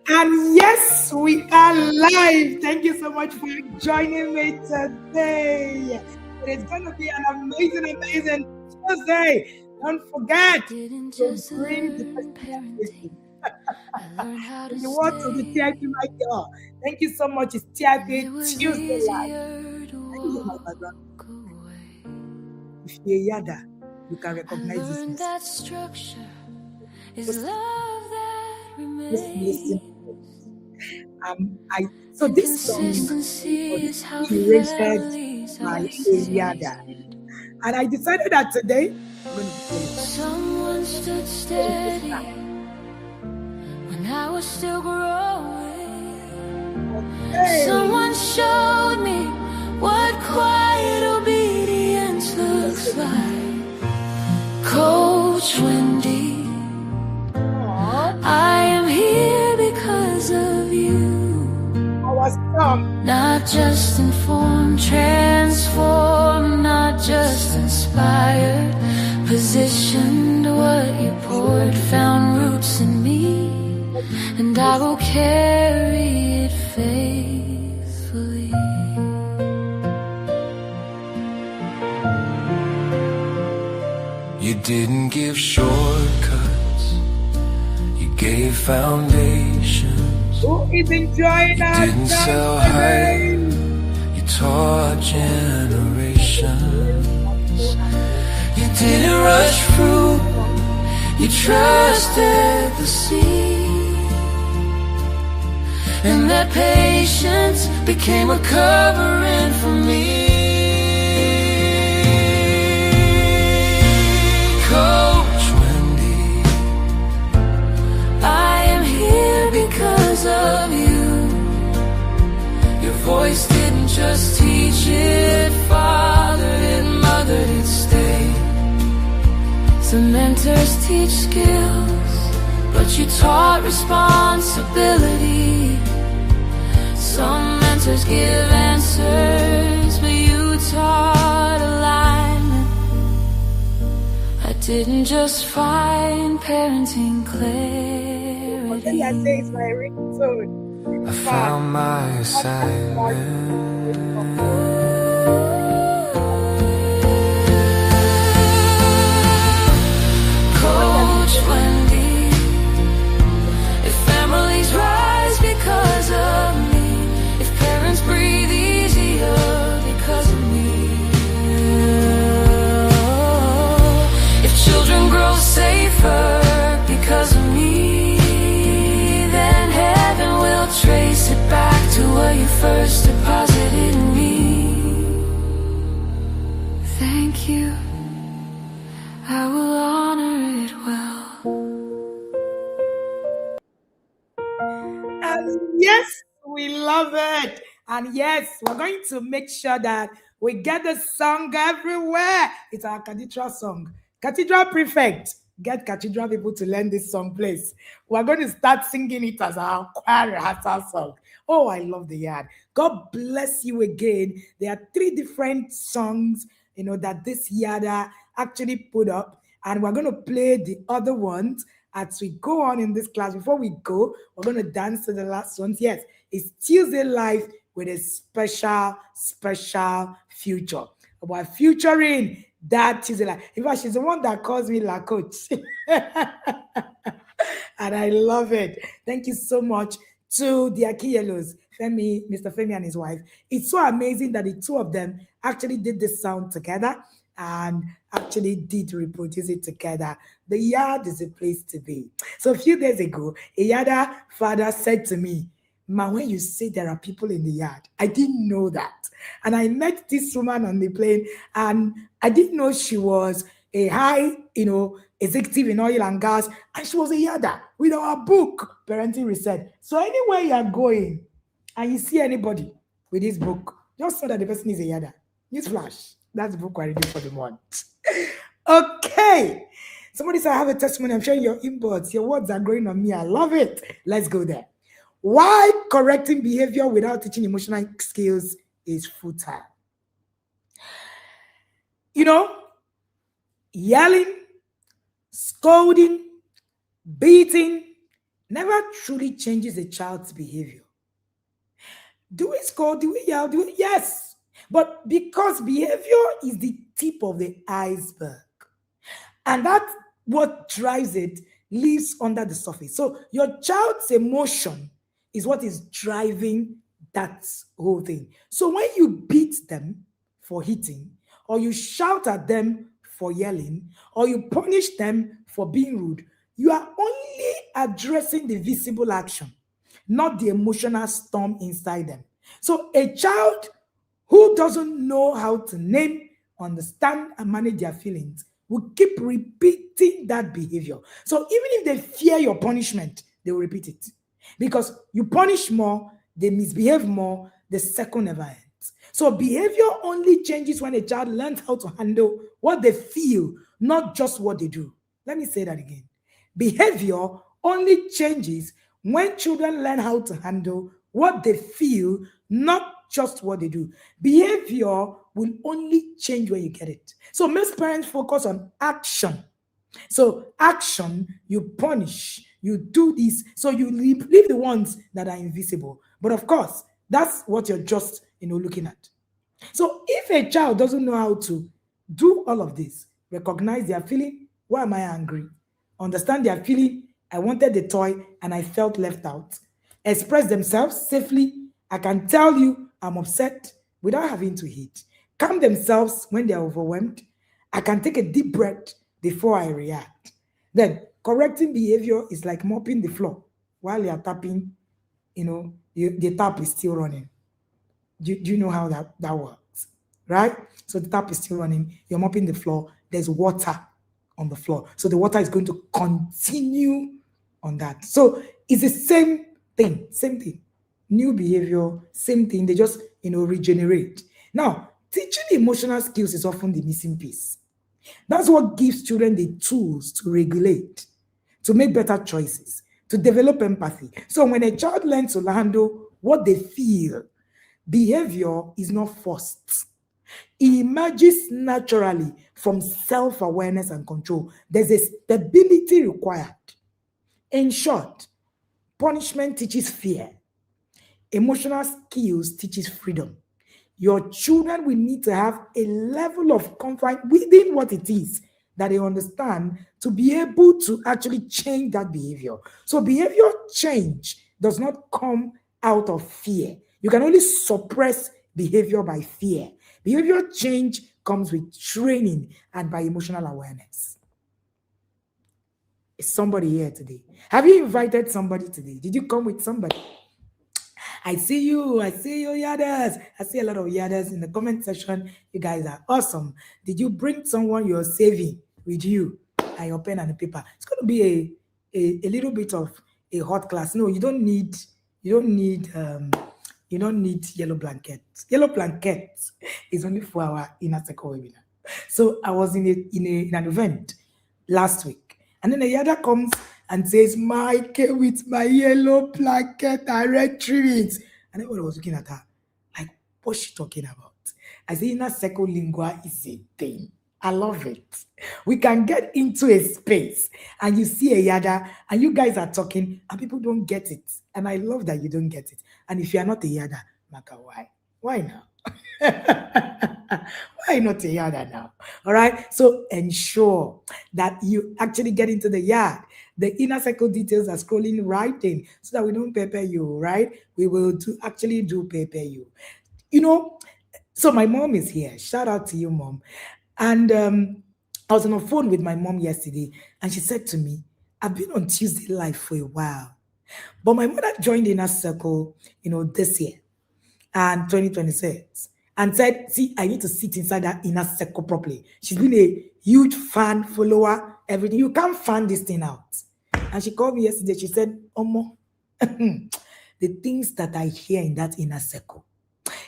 And yes, we are live. Thank you so much for joining me today. It is going to be an amazing Tuesday. Don't forget to bring the person that is with you. In the words of the TIP, my girl. Thank you so much. It's TIP Tuesday Live. Can you hear my background? If you're a yada, you can recognize this music. Just listen. So this song curated by Eliada, and I decided that today I'm going to play it. Someone stood steady when I was still growing. Someone showed me what quiet obedience looks like. Coach Wendy, I am here because of you. Not just informed, transformed, not just inspired, positioned. What you poured found roots in me, and I will carry it faithfully. You didn't give shortcuts, you gave foundation. Who is enjoying us? You didn't sell hype, you taught generations. You didn't rush through, you trusted the seed, and that patience became a covering for me. Coach Wendy, I am here because of you. Your voice didn't just teach, it fathered, it mothered, it stayed. Some mentors teach skills, but you taught responsibility. Some mentors give answers, but you taught alignment. I didn't just find parenting clarity, I found my assignment. Coach Wendy, if families rise because of me, if parents breathe easier because of me, if children grow safer because of me, then heaven will trace it back to where you first deposited in me. Thank you, I will honor it well. And yes, we love it. And yes, we're going to make sure that we get the song everywhere. It's our cathedral song. Cathedral prefect, get cathedral people to learn this song, please. We're going to start singing it as our choir rehearsal song. Oh, I love the yard. God bless you again. There are 3 different songs, that this yada actually put up, and we're going to play the other ones as we go on in this class. Before we go, we're going to dance to the last ones. Yes, it's Tuesday Live with a special future. About featuring that Tuesday Live. In fact, she's the one that calls me La Coach. And I love it. Thank you so much to the Akiyelos, Femi, Mr. Femi and his wife. It's so amazing that the 2 of them actually did this sound together and actually did reproduce it together. The yard is a place to be. So a few days ago, a yada father said to me, "Ma, when you say there are people in the yard, I didn't know that." And I met this woman on the plane, and I didn't know she was a high, executive in oil and gas, and she was a yada with our book, Parenting Reset. So anywhere you are going and you see anybody with this book, just know that the person is a yada. Newsflash. That's the book we're reading for the month. Okay. Somebody said, I have a testimony. I'm sharing your inbox. Your words are growing on me. I love it. Let's go there. Why correcting behavior without teaching emotional skills is futile. Yelling, scolding, beating, never truly changes a child's behavior. Do we scold? Do we yell? Do we? Yes. But because behavior is the tip of the iceberg, and that what drives it lives under the surface. So your child's emotion is what is driving that whole thing. So when you beat them for hitting, or you shout at them for yelling, or you punish them for being rude, you are only addressing the visible action, not the emotional storm inside them. So a child who doesn't know how to name, understand, and manage their feelings will keep repeating that behavior. So even if they fear your punishment, they will repeat it. Because you punish more, they misbehave more, the circle never ends. So behavior only changes when a child learns how to handle what they feel, not just what they do. Let me say that again. Behavior only changes when children learn how to handle what they feel, not just what they do. Behavior will only change when you get it. So most parents focus on action. So action, you punish, you do this, so you leave the ones that are invisible. But of course, that's what you're just looking at. So if a child doesn't know how to do all of this, recognize their feeling, why am I angry? Understand their feeling, I wanted the toy and I felt left out. Express themselves safely, I can tell you I'm upset without having to hit. Calm themselves when they're overwhelmed, I can take a deep breath before I react. Then correcting behavior is like mopping the floor while you're tapping, the tap is still running. Do you know how that works? Right? So the tap is still running, you're mopping the floor, there's water on the floor. So the water is going to continue on that. So it's the same thing. New behavior, same thing. They just, regenerate. Now, teaching emotional skills is often the missing piece. That's what gives children the tools to regulate, to make better choices, to develop empathy. So when a child learns to handle what they feel, behavior is not forced. It emerges naturally from self-awareness and control. There's a stability required. In short, punishment teaches fear. Emotional skills teaches freedom. Your children will need to have a level of comfort within what it is that they understand to be able to actually change that behavior. So behavior change does not come out of fear. You can only suppress behavior by fear. Behavior change comes with training and by emotional awareness. Is somebody here today? Have you invited somebody today? Did you come with somebody? I see you, Yadas. I see a lot of Yadas in the comment section. You guys are awesome. Did you bring someone you're saving with you and your pen and a paper? It's going to be a little bit of a hot class. No, you don't need yellow blankets. Yellow blankets is only for our inner circle webinar. So I was in an event last week, and then a Yada comes and says, Michael, with my yellow blanket, I retrieve it. And everybody was looking at her like, what's she talking about? I say, inner circle lingua is a thing. I love it. We can get into a space and you see a Yada and you guys are talking and people don't get it. And I love that you don't get it. And if you are not a Yada, Maka, why? Why now? Why not a Yada now? All right. So ensure that you actually get into the yard. The inner circle details are scrolling right in so that we don't pepper you, right? We will actually do pepper you. So my mom is here. Shout out to you, mom. And I was on the phone with my mom yesterday, and she said to me, I've been on Tuesday Live for a while. But my mother joined the inner circle, this year and 2026, and said, see, I need to sit inside that inner circle properly. She's been a huge fan, follower, everything. You can't fan this thing out. And she called me yesterday. She said, Omo, the things that I hear in that inner circle.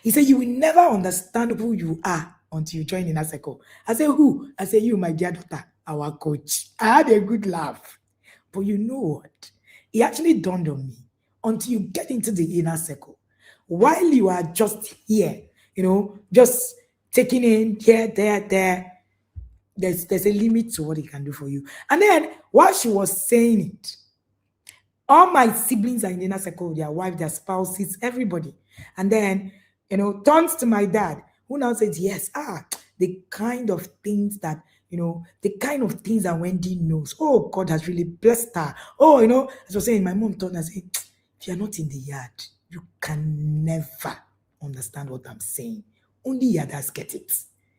He said, you will never understand who you are until you join inner circle. I said, who? I said, you, my dear daughter, our coach. I had a good laugh. But you know what? It actually dawned on me until you get into the inner circle. While you are just here, just taking in here, there, there's a limit to what he can do for you. And then while she was saying it, All my siblings are in the inner circle, their wife, their spouses, everybody. And then, turns to my dad, who now says, yes, the kind of things that, the kind of things that Wendy knows. Oh, God has really blessed her. Oh, as I was saying, my mom told us, if you're not in the yard, you can never understand what I'm saying. Only yarders get it.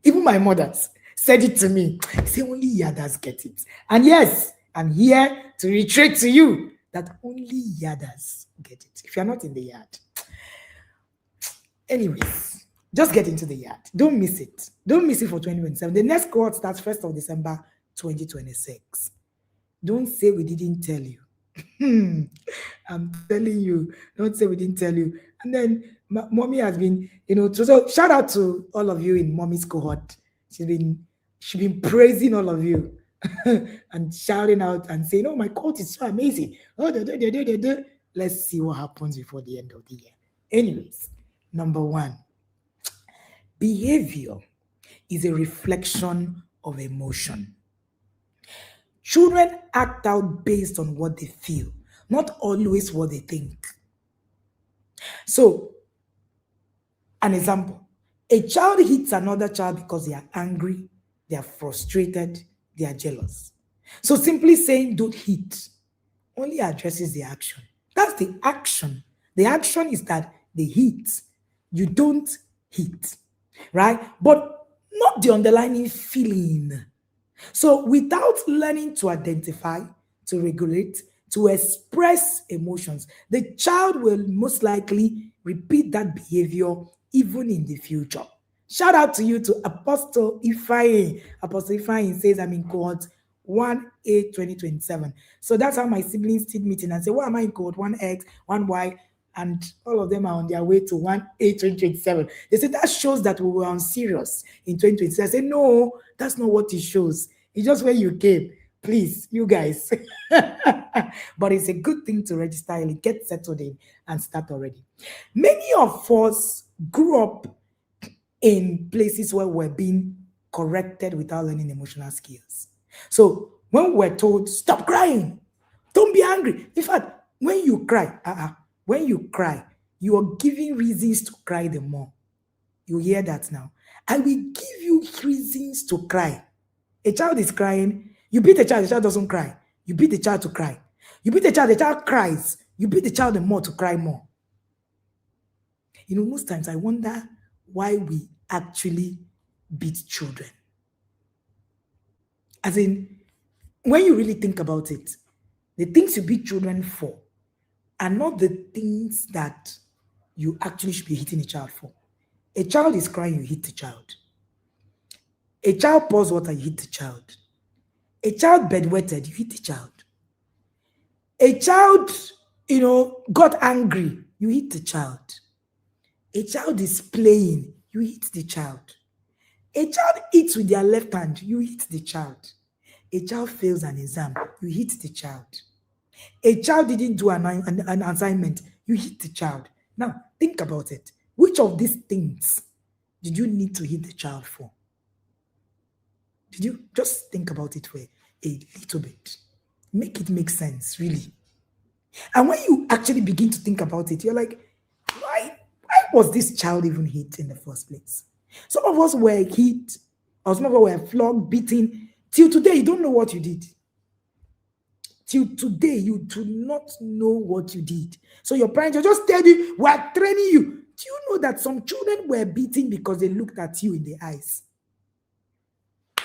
Even my mothers said it to me. Say only yarders get it. And yes, I'm here to reiterate to you that only yarders get it. If you're not in the yard. Anyways, just get into the yard. Don't miss it. Don't miss it for 2027. The next cohort starts 1st of December 2026. Don't say we didn't tell you. I'm telling you, don't say we didn't tell you. And then mommy has been, so shout out to all of you in mommy's cohort. She's been praising all of you and shouting out and saying, oh, my cohort is so amazing. Oh, let's see what happens before the end of the year. Anyways, number 1, behavior is a reflection of emotion. Children act out based on what they feel, not always what they think. So, an example, a child hits another child because they are angry, they are frustrated, they are jealous. So simply saying don't hit only addresses the action. That's the action. The action is that they hit. You don't hit, right? But not the underlying feeling. So without learning to identify, to regulate, to express emotions, the child will most likely repeat that behavior even in the future. Shout out to you to Apostle Ifeanyi. Apostle Ifeanyi says I'm in cohort 1A 2027. So that's how my siblings did meeting and say, why am I in cohort 1X, 1Y? And all of them are on their way to 1A 2027. They said that shows that we were on serious in 2027. I said, no, that's not what it shows. It's just where you came. Please, you guys. But it's a good thing to register early, get settled in, and start already. Many of us grew up in places where we're being corrected without learning emotional skills. So when we're told, stop crying, don't be angry. In fact, when you cry, you are giving reasons to cry the more. You hear that now. I will give you reasons to cry. A child is crying. You beat the child doesn't cry. You beat the child to cry. You beat the child cries. You beat the child the more to cry more. Most times I wonder why we actually beat children. As in, when you really think about it, the things you beat children for are not the things that you actually should be hitting a child for. A child is crying, you hit the child. A child pours water, you hit the child. A child bedwetted, you hit the child. A child, got angry, you hit the child. A child is playing, you hit the child. A child eats with their left hand, you hit the child. A child fails an exam, you hit the child. A child didn't do an assignment, you hit the child. Now, think about it. Which of these things did you need to hit the child for? Did you just think about it for a little bit? Make it make sense, really. And when you actually begin to think about it, you're like, why was this child even hit in the first place? Some of us were hit, or some of us were flogged, beaten. Till today, you don't know what you did. Till today, you do not know what you did. So your parents are just telling you, we're training you. Do you know that some children were beaten because they looked at you in the eyes?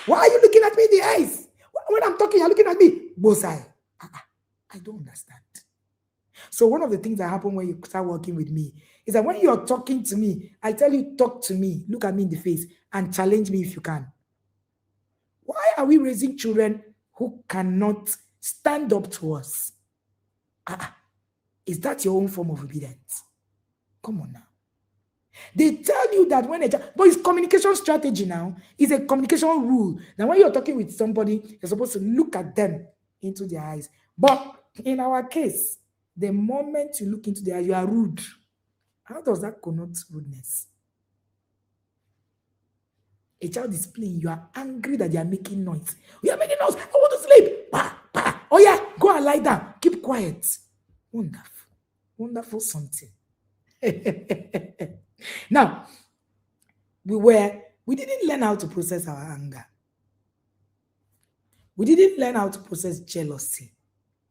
Why are you looking at me in the eyes? When I'm talking, you're looking at me. Bosai. I don't understand. So one of the things that happen when you start working with me is that when you're talking to me, I tell you, talk to me, look at me in the face, and challenge me if you can. Why are we raising children who cannot stand up to us? Is that your own form of obedience? Come on now. They tell you that when but it's communication strategy now. It's a communication rule. Now, when you're talking with somebody, you're supposed to look at them into their eyes. But in our case, the moment you look into their eyes, you are rude. How does that connote rudeness? A child is playing. You are angry that they are making noise. We are making noise. I want to sleep. Bah, bah. Oh yeah, go and lie down. Keep quiet. Wonderful. Wonderful something. Now, we didn't learn how to process our anger. We didn't learn how to process jealousy.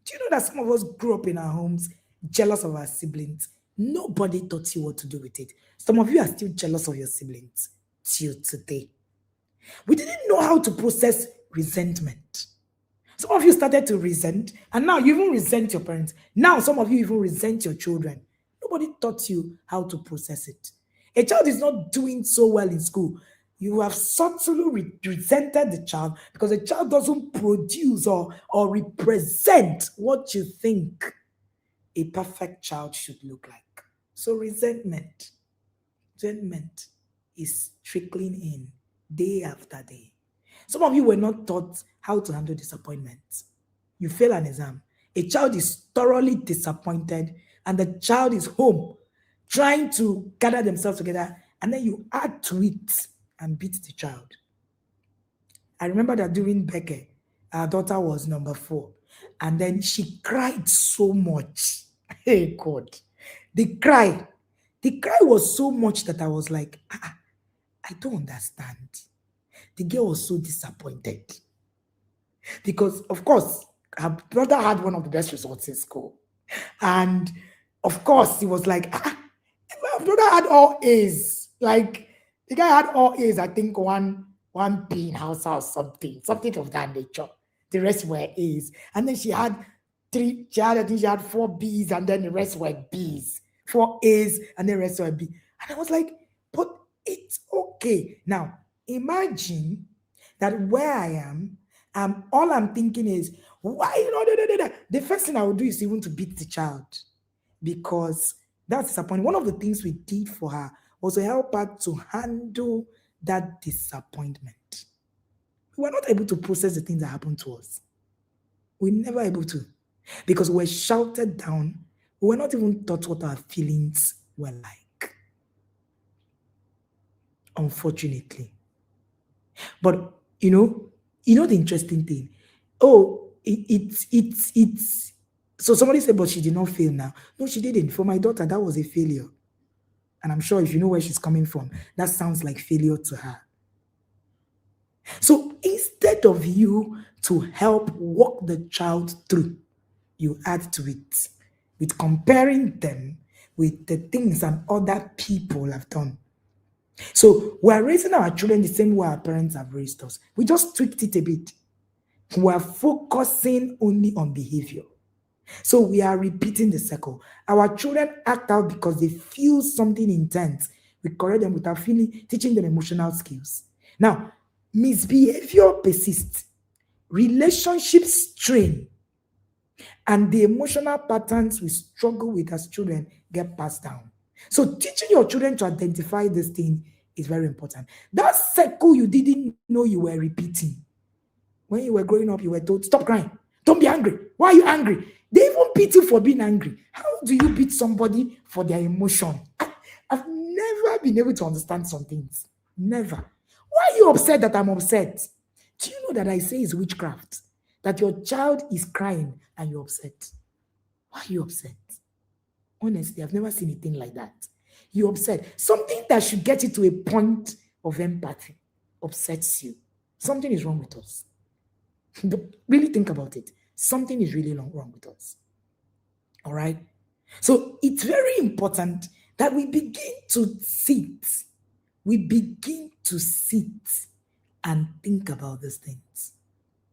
Do you know that some of us grew up in our homes jealous of our siblings? Nobody taught you what to do with it. Some of you are still jealous of your siblings till today. We didn't know how to process resentment. Some of you started to resent, and now you even resent your parents. Now, some of you even resent your children. Nobody taught you how to process it. A child is not doing so well in school. You have subtly resented the child because the child doesn't produce or represent what you think a perfect child should look like. So resentment is trickling in day after day. Some of you were not taught how to handle disappointment. You fail an exam. A child is thoroughly disappointed, and the child is home trying to gather themselves together, and then you add to it and beat the child. I remember that during Becker, our daughter was number 4, and then she cried so much. Hey God, the cry was so much that I was like, I don't understand. The girl was so disappointed because, of course, her brother had one of the best results in school, and of course, he was like, my brother had all A's. Like the guy had all A's. I think one B in house or something of that nature. The rest were A's, and then she had 3. I think she had 4 B's, and then the rest were B's. 4 A's, and the rest were B. And I was like, but it's okay. Now imagine that where I am, all I'm thinking is, why the first thing I would do is even to beat the child because that's disappointing. One of the things we did for her was to help her to handle that disappointment. We were not able to process the things that happened to us. We were never able to because we were shouted down. We were not even taught what our feelings were like. Unfortunately. But you know the interesting thing. It's so somebody said, but she did not fail now. No, she didn't. For my daughter, that was a failure. And I'm sure if you know where she's coming from, that sounds like failure to her. So instead of you to help walk the child through, you add to it with comparing them with the things and other people have done. So we're raising our children the same way our parents have raised us. We just tweaked it a bit. We're focusing only on behavior. So we are repeating the cycle. Our children act out because they feel something intense. We correct them without teaching them emotional skills. Now, misbehavior persists. Relationships strain. And the emotional patterns we struggle with as children get passed down. So teaching your children to identify this thing is very important. That cycle you didn't know you were repeating. When you were growing up, you were told, stop crying. Don't be angry. Why are you angry? They even beat you for being angry. How do you beat somebody for their emotion? I've never been able to understand some things. Never. Why are you upset that I'm upset? Do you know that I say it's witchcraft? That your child is crying and you're upset. Why are you upset? Honestly, I've never seen anything like that. You're upset. Something that should get you to a point of empathy upsets you. Something is wrong with us. Really think about it. Something is really wrong with us. All right? So it's very important that we begin to sit. We begin to sit and think about these things.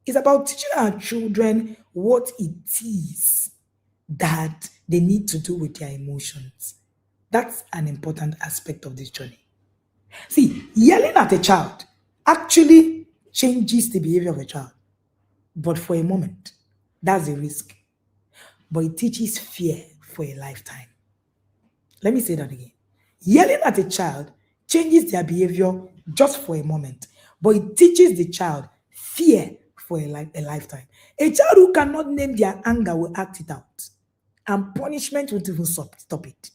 It's about teaching our children what it is that they need to do with their emotions. That's an important aspect of this journey. See, yelling at a child actually changes the behavior of a child. But for a moment, that's a risk. But it teaches fear for a lifetime. Let me say that again. Yelling at a child changes their behavior just for a moment. But it teaches the child fear for a lifetime. A child who cannot name their anger will act it out. And punishment won't even stop it.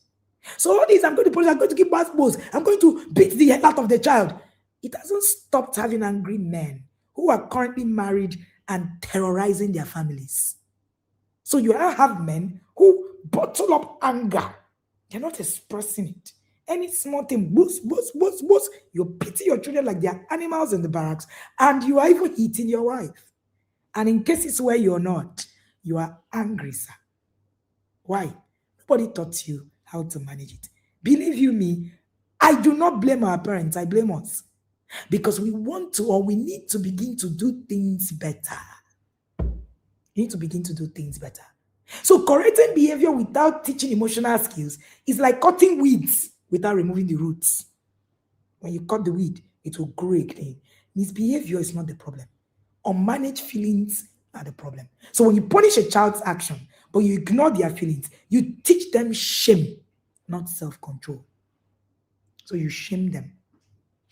So all this, I'm going to punish, I'm going to give bath blows, I'm going to beat the hell out of the child. It hasn't stopped having angry men who are currently married and terrorizing their families. So you now have men who bottle up anger. They're not expressing it. Any small thing, boost, boost, boost, boost. You pity your children like they're animals in the barracks, and you are even hitting your wife. And in cases where you're not, you are angry, sir. Why? Nobody taught you how to manage it. Believe you me, I do not blame our parents, I blame us. Because we want to, or we need to begin to do things better. You need to begin to do things better. So correcting behavior without teaching emotional skills is like cutting weeds without removing the roots. When you cut the weed, it will grow again. Misbehavior is not the problem. Unmanaged feelings are the problem. So when you punish a child's action, but you ignore their feelings, you teach them shame, not self-control. So you shame them.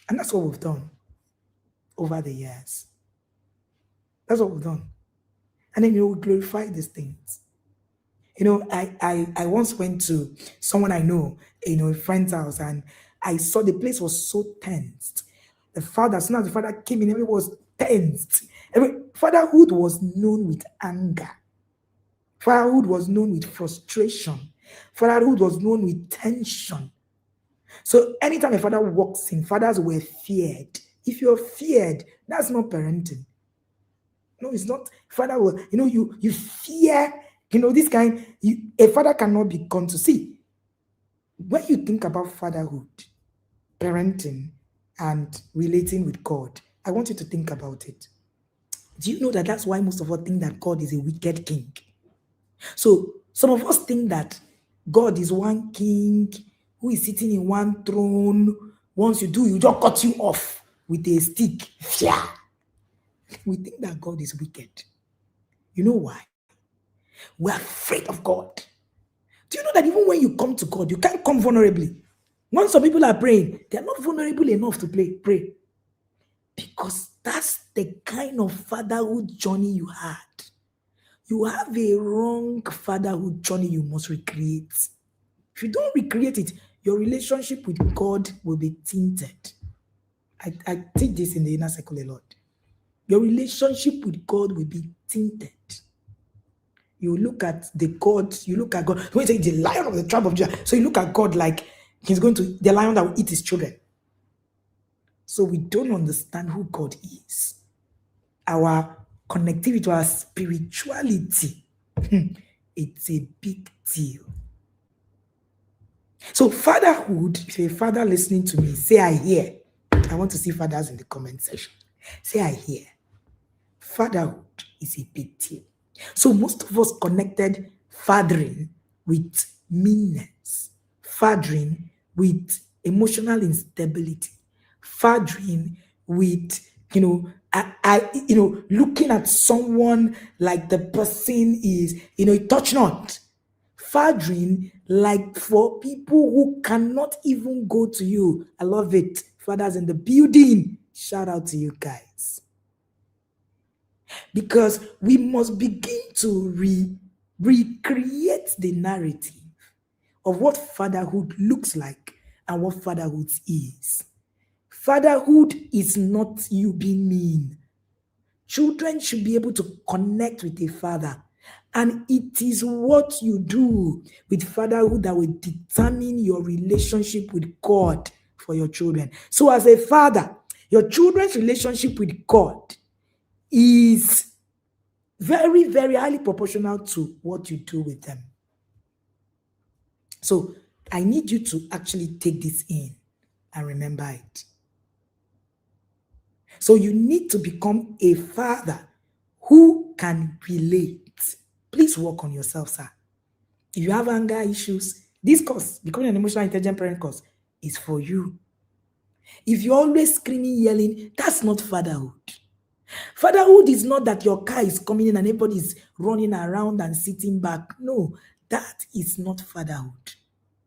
And that's what we've done over the years. That's what we've done. And then we glorify these things. I once went to someone I know, a friend's house, and I saw the place was so tensed. The father, as soon as the father came in, everyone was tensed. Fatherhood was known with anger. Fatherhood was known with frustration. Fatherhood was known with tension. So anytime a father walks in, fathers were feared. If you're feared, that's not parenting. No, it's not. Father will, you fear, this kind, a father cannot be gone to see. When you think about fatherhood, parenting, and relating with God, I want you to think about it. Do you know that that's why most of us think that God is a wicked king? So some of us think that God is one king who is sitting in one throne. Once you do, you just cut you off with a stick. Yeah. We think that God is wicked. You know why? We're afraid of God. Do you know that even when you come to God, you can't come vulnerably? When some people are praying, they're not vulnerable enough to pray. Because that's the kind of fatherhood journey you had. You have a wrong fatherhood journey you must recreate. If you don't recreate it, your relationship with God will be tainted. I teach this in the inner circle a lot. Your relationship with God will be tainted. You look at God. When you say the lion of the tribe of Judah, so you look at God like he's going to, the lion that will eat his children. So we don't understand who God is. Our connectivity, our spirituality, it's a big deal. So fatherhood, if you're a father listening to me, say I hear. I want to see fathers in the comment section. Say I hear. Fatherhood is a big deal. So most of us connected fathering with meanness, fathering with emotional instability, fathering with, looking at someone like the person is, touch not. Fathering like for people who cannot even go to you. I love it. Fathers in the building, shout out to you guys. Because we must begin to recreate the narrative of what fatherhood looks like and what fatherhood is. Fatherhood is not you being mean. Children should be able to connect with a father. And it is what you do with fatherhood that will determine your relationship with God for your children. So as a father, your children's relationship with God is very, very highly proportional to what you do with them. So I need you to actually take this in and remember it. So you need to become a father who can relate. Please work on yourself, sir. If you have anger issues, this course, Becoming an Emotional Intelligent Parent course, is for you. If you're always screaming, yelling, that's not fatherhood. Fatherhood is not that your car is coming in and everybody is running around and sitting back. No, that is not fatherhood.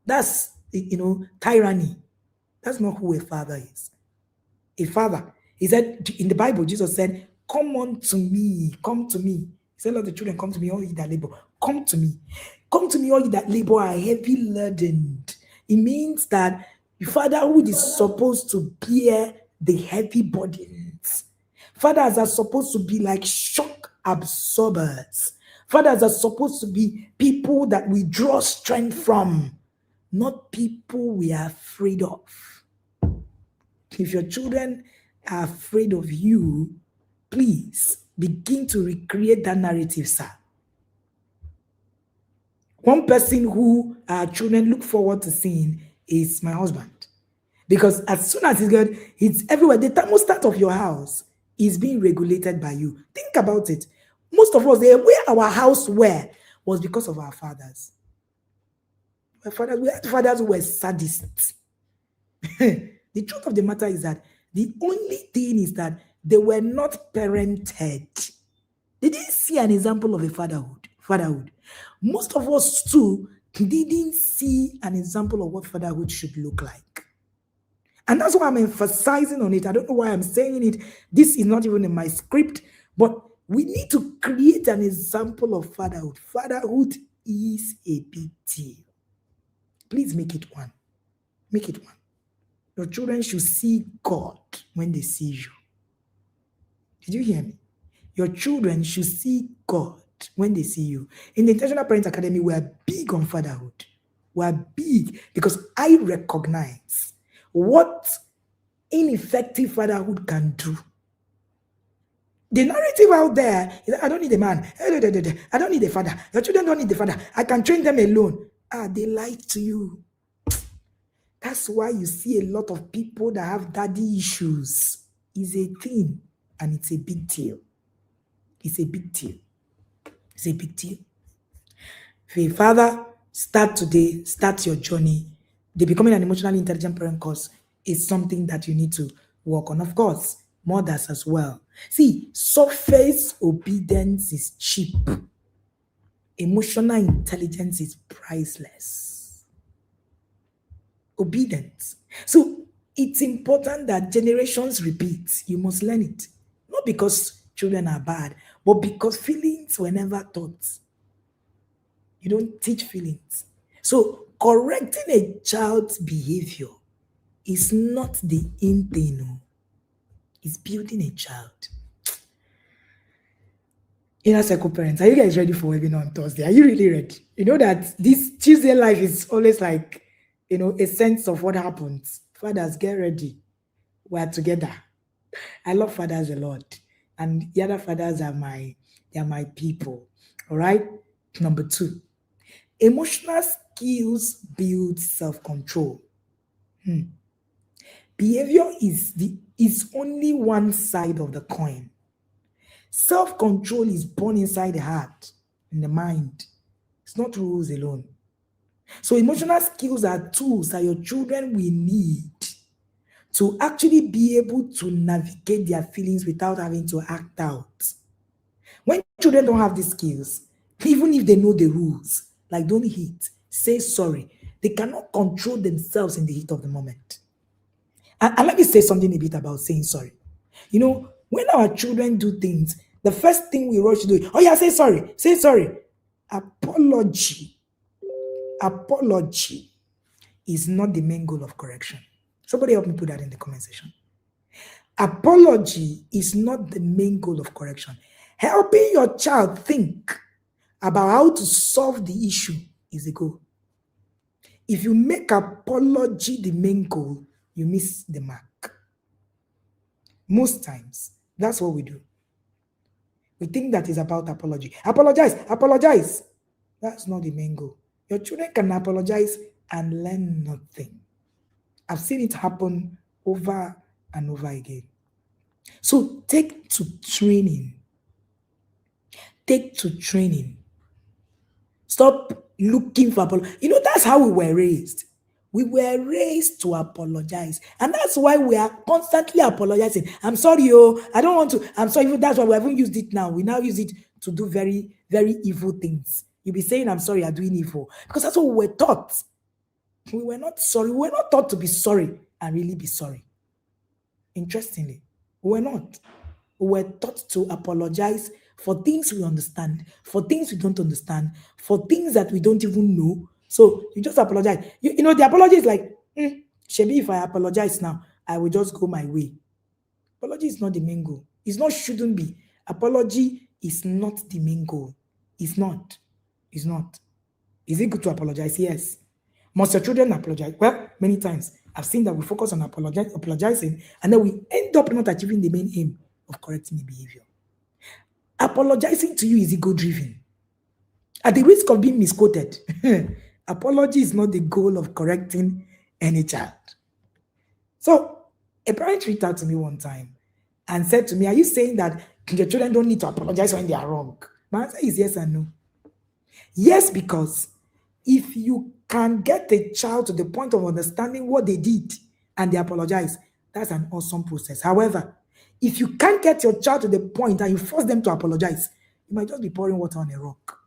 That's, tyranny. That's not who a father is. A father, he said, in the Bible, Jesus said, come unto me, come to me. He said, let the children come to me, all ye that labor. Come to me. Come to me, all ye that labor are heavy ladened. It means that fatherhood is supposed to bear the heavy burdens. Fathers are supposed to be like shock absorbers. Fathers are supposed to be people that we draw strength from, not people we are afraid of. If your children are afraid of you, please begin to recreate that narrative, sir. One person who our children look forward to seeing is my husband. Because as soon as he's good, it's everywhere. The thermostat of your house is being regulated by you. Think about it. Most of us, the way our house were was because of our fathers. We had fathers who were sadists. The truth of the matter is that the only thing is that they were not parented. They didn't see an example of a fatherhood. Most of us too didn't see an example of what fatherhood should look like. And that's why I'm emphasizing on it. I don't know why I'm saying it. This is not even in my script, but we need to create an example of fatherhood. Fatherhood is a big deal. Please make it one. Make it one. Your children should see God when they see you. Did you hear me? Your children should see God when they see you. In the Intentional Parent Academy, we are big on fatherhood. We are big because I recognize what ineffective fatherhood can do. The narrative out there is that I don't need a man. I don't need a father. Your children don't need a father. I can train them alone. They lied to you. That's why you see a lot of people that have daddy issues. It's a thing and it's a big deal. It's a big deal. It's a big deal. If a father, start today, start your journey. The Becoming an Emotionally Intelligent Parent course is something that you need to work on. Of course, mothers as well. See, surface obedience is cheap. Emotional intelligence is priceless. Obedience. So it's important that generations repeat. You must learn it. Not because children are bad, but because feelings were never taught. You don't teach feelings. So correcting a child's behavior is not the in thing. No. It's building a child. Inner circle parents, are you guys ready for webinar on Thursday? Are you really ready? You know that this Tuesday life is always like, a sense of what happens. Fathers, get ready. We're together. I love fathers a lot. And the other fathers are my people. All right? Number 2, emotional skills build self-control. Behavior is only one side of the coin. Self-control is born inside the heart, in the mind. It's not rules alone. So emotional skills are tools that your children will need to actually be able to navigate their feelings without having to act out. When children don't have these skills, even if they know the rules, like don't hit, say sorry, they cannot control themselves in the heat of the moment. And let me say something a bit about saying sorry. When our children do things, the first thing we rush to do, oh yeah, say sorry, say sorry. Apology is not the main goal of correction. Somebody help me put that in the comment section. Apology is not the main goal of correction. Helping your child think about how to solve the issue is the goal. If you make apology the main goal, you miss the mark. Most times, that's what we do. We think that is about apology. Apologize. That's not the main goal. Your children can apologize and learn nothing. I've seen it happen over and over again. So take to training. Stop looking for apology. That's how we were raised. We were raised to apologize. And that's why we are constantly apologizing. I'm sorry, I don't want to. I'm sorry. That's why we haven't used it now. We now use it to do very, very evil things. You'll be saying, I'm sorry, you're doing evil. Because that's what we were taught. We were not sorry. We were not taught to be sorry and really be sorry. Interestingly, we were not. We were taught to apologize for things we understand, for things we don't understand, for things that we don't even know. So you just apologize. The apology is like, Shebi, if I apologize now, I will just go my way. Apology is not the main goal. Shouldn't be. Apology is not the main goal. It's not. It's not. Is it good to apologize? Yes. Must your children apologize? Well, many times I've seen that we focus on apologizing, and then we end up not achieving the main aim of correcting the behavior. Apologizing to you is ego driven. At the risk of being misquoted, apology is not the goal of correcting any child. So, a parent reached out to me one time and said to me, "Are you saying that your children don't need to apologize when they are wrong?" My answer is yes and no. Yes, because if you can get a child to the point of understanding what they did and they apologize, that's an awesome process. However, if you can't get your child to the point and you force them to apologize, you might just be pouring water on a rock.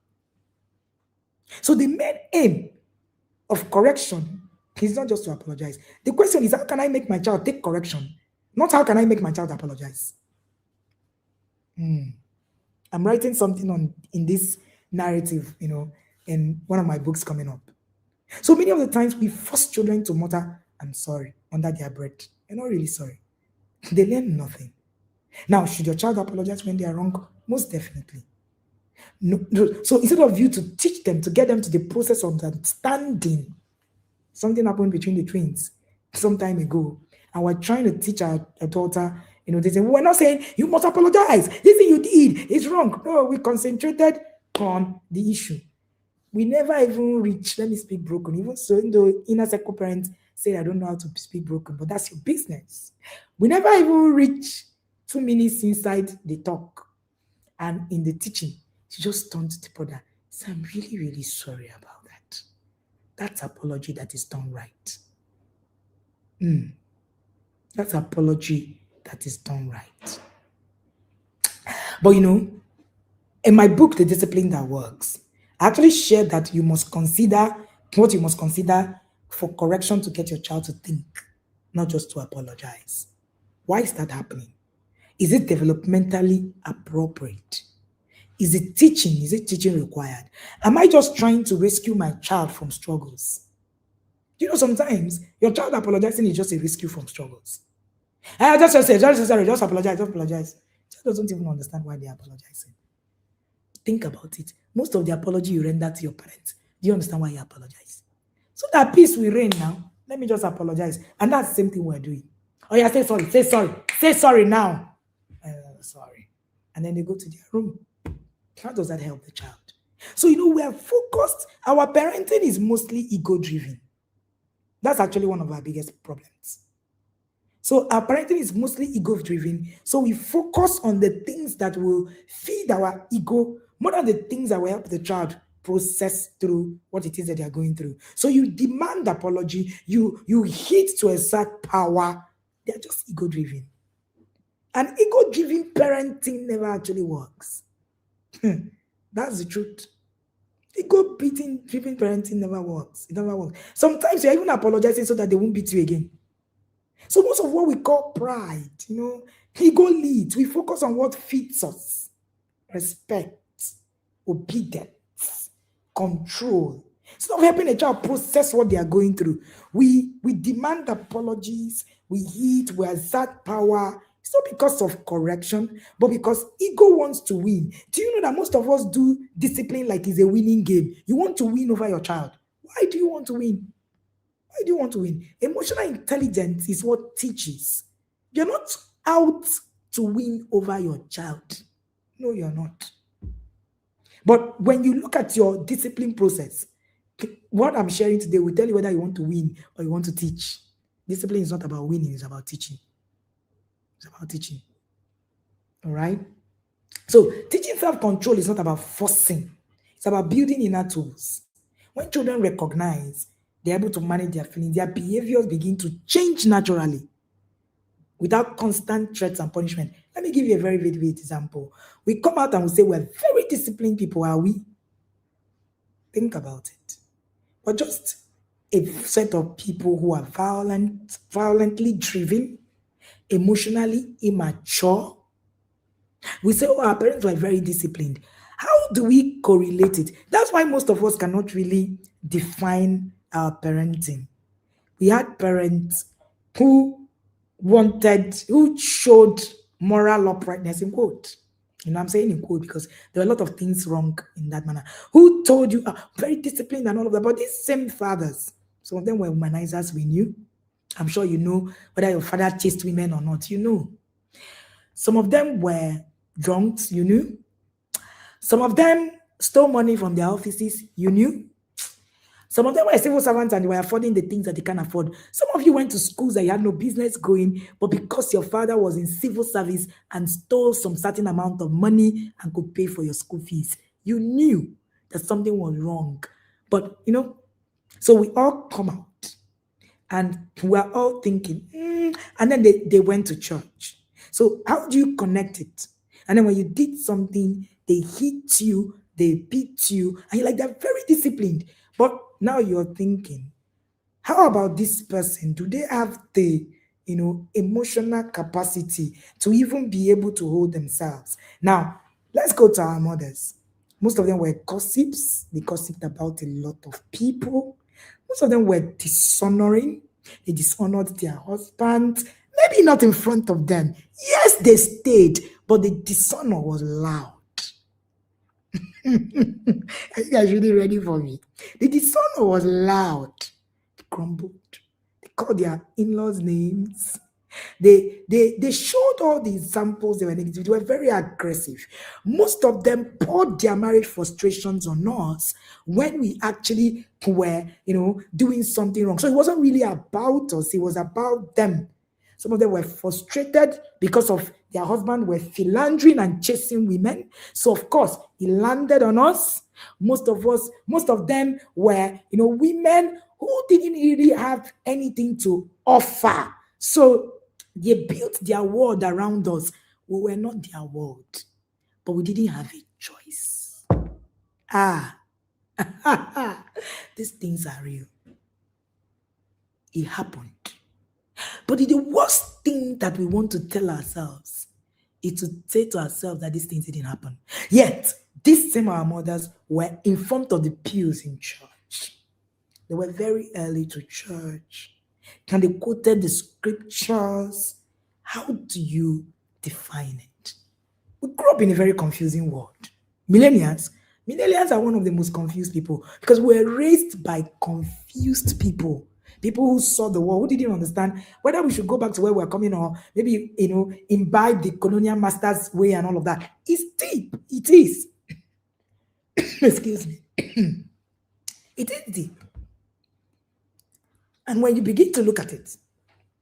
So the main aim of correction is not just to apologize. The question is, how can I make my child take correction? Not how can I make my child apologize? I'm writing something in this narrative, in one of my books coming up. So many of the times we force children to mutter, "I'm sorry," under their breath. They're not really sorry. They learn nothing. Now, should your child apologize when they are wrong? Most definitely. No. So instead of you to teach them, to get them to the process of understanding, something happened between the twins some time ago, and we're trying to teach our daughter, they say, "We're not saying you must apologize. This thing you did is wrong." No, we concentrated on the issue. We never even reach, let me speak broken. Even so, though inner circle parents say, "I don't know how to speak broken," but that's your business. We never even reach 2 minutes inside the talk. And in the teaching, she just turned to the brother. So I'm really, really sorry about that. That's apology that is done right. That's apology that is done right. But in my book, The Discipline That Works, I actually shared that you must consider what you must consider for correction to get your child to think, not just to apologize. Why is that happening? Is it developmentally appropriate? Is it teaching? Is it teaching required? Am I just trying to rescue my child from struggles? Sometimes your child apologizing is just a rescue from struggles. I just say, just apologize, just apologize. Child doesn't even understand why they're apologizing. Think about it. Most of the apology you render to your parents, do you understand why you apologize? So that peace will reign now. Let me just apologize. And that's the same thing we're doing. Oh yeah, say sorry now. Sorry. And then they go to their room. How does that help the child? So, we are focused. Our parenting is mostly ego-driven. That's actually one of our biggest problems. So our parenting is mostly ego-driven. So we focus on the things that will feed our ego more than the things that will help the child process through what it is that they are going through. So you demand apology, you hit to exert power. They're just ego-driven. And ego-driven parenting never actually works. That's the truth. Ego-driven parenting never works. It never works. Sometimes you're even apologizing so that they won't beat you again. So most of what we call pride, ego leads. We focus on what fits us. Respect, obedience, control. Instead of helping a child process what they are going through, we demand apologies, we hit, we exert power. It's not because of correction, but because ego wants to win. Do you know that most of us do discipline like it's a winning game? You want to win over your child. Why do you want to win? Why do you want to win? Emotional intelligence is what teaches. You're not out to win over your child. No, you're not. But when you look at your discipline process, what I'm sharing today will tell you whether you want to win or you want to teach. Discipline is not about winning, it's about teaching. It's about teaching. All right? So teaching self-control is not about forcing. It's about building inner tools. When children recognize they're able to manage their feelings, their behaviors begin to change naturally without constant threats and punishment. Let me give you a very vivid example. We come out and we say we're very disciplined people, are we? Think about it. We're just a set of people who are violently driven, emotionally immature. We say, our parents were very disciplined. How do we correlate it? That's why most of us cannot really define our parenting. We had parents who showed moral uprightness, in quote. I'm saying in quote because there are a lot of things wrong in that manner. Who told you very disciplined and all of that? But these same fathers, some of them were womanizers, we knew. I'm sure you know whether your father chased women or not, you know. Some of them were drunks, you knew. Some of them stole money from their offices, you knew. Some of them were civil servants and they were affording the things that they can't afford. Some of you went to schools that you had no business going, but because your father was in civil service and stole some certain amount of money and could pay for your school fees, you knew that something was wrong. But, so we all come out and we're all thinking, and then they went to church. So how do you connect it? And then when you did something, they hit you, they beat you, and you're like, they're very disciplined. But now you're thinking, how about this person? Do they have the emotional capacity to even be able to hold themselves? Now, let's go to our mothers. Most of them were gossips. They gossiped about a lot of people. Most of them were dishonoring. They dishonored their husbands. Maybe not in front of them. Yes, they stayed, but the dishonor was loud. Are you guys really ready for me? The dishonor was loud. They grumbled. They called their in-laws names. They showed all the examples they were negative. They were very aggressive. Most of them poured their marriage frustrations on us when we actually were, doing something wrong. So it wasn't really about us, it was about them. Some of them were frustrated because of their husband were philandering and chasing women. So of course, it landed on us. Most of them were, women who didn't really have anything to offer. So they built their world around us. We were not their world, but we didn't have a choice. These things are real. It happened. But the worst thing that we want to tell ourselves is to say to ourselves that these things didn't happen. Yet, these same our mothers were in front of the pews in church. They were very early to church. And they quoted the scriptures. How do you define it? We grew up in a very confusing world. Millennials are one of the most confused people because we're raised by confused people. People who saw the world, who didn't understand whether we should go back to where we're coming or maybe, imbibe the colonial master's way and all of that. It's deep. It is. Excuse me. It is deep. And when you begin to look at it,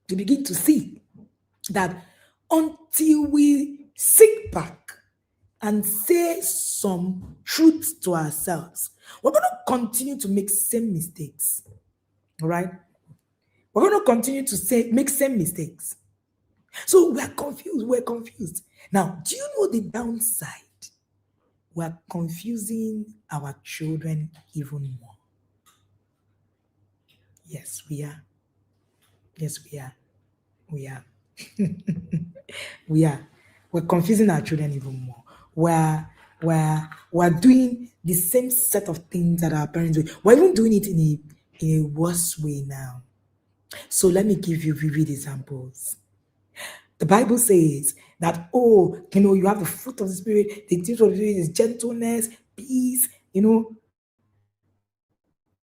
you begin to see that until we sit back and say some truths to ourselves, we're going to continue to make same mistakes. All right? We're going to continue to make same mistakes. So we're confused. Now, do you know the downside? We're confusing our children even more. Yes, we are. Yes, we are. We are. We are. We're confusing our children even more. We're doing the same set of things that our parents do. We're even doing it in a worse way now. So let me give you vivid examples. The Bible says that, you have the fruit of the Spirit. The fruit of the Spirit is gentleness, peace,